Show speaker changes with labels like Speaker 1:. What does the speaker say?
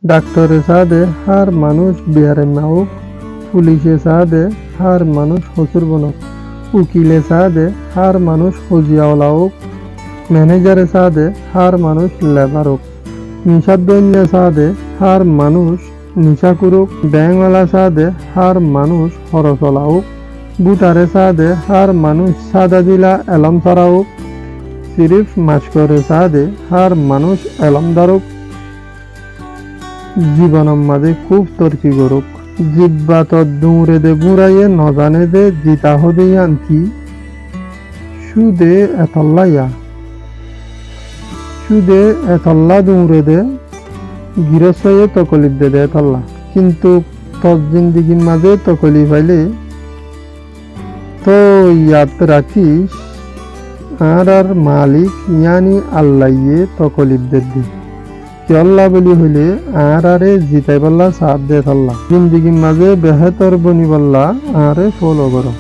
Speaker 1: ডাক্তারে সাদে হার মানুষ বিহারে মাউক, পুলিশে সাদে হার মানুষ হসুর বনক, উকিলে সাদে হার মানুষ হজিয়াওলাওক, ম্যানেজারে সাদে হার মানুষ লেবারক, নিষাদ্দন্য সাদে হার মানুষ নিশা করুক, ব্যাংওয়ালা সাদে হার মানুষ হরচলাওক, বুটারে সাদে হার মানুষ সাদা দিলা এলম সরাওক, সিরিফ মাস্করে সাদে হার মানুষ এলম দারুক, জীবনের মাঝে খুব তর্কি করুক, জিব্বাত দৌড়ে দে ঘুরাইয়ে নজানে দে জিতা হদে আনকি, সুদে এতল্লাইয়া সুদে এতল্লা দৌড়ে দে গিরসয়ে তকলিফ দে এতল্লা, কিন্তু তোর জিন্দিগির মাঝে তকলিফ আইলে তো ইয়াদ রাখিস আর মালিক ইয়ানি আল্লাইয়ে তকলিফ দে দি আল্লাহ বলি হইলে আরে জিতাই পাল্লা সাথ দে থাল্লা, জিন্দিগির মাঝে বেহতর বনি পাল্লা আরে ফলো করো।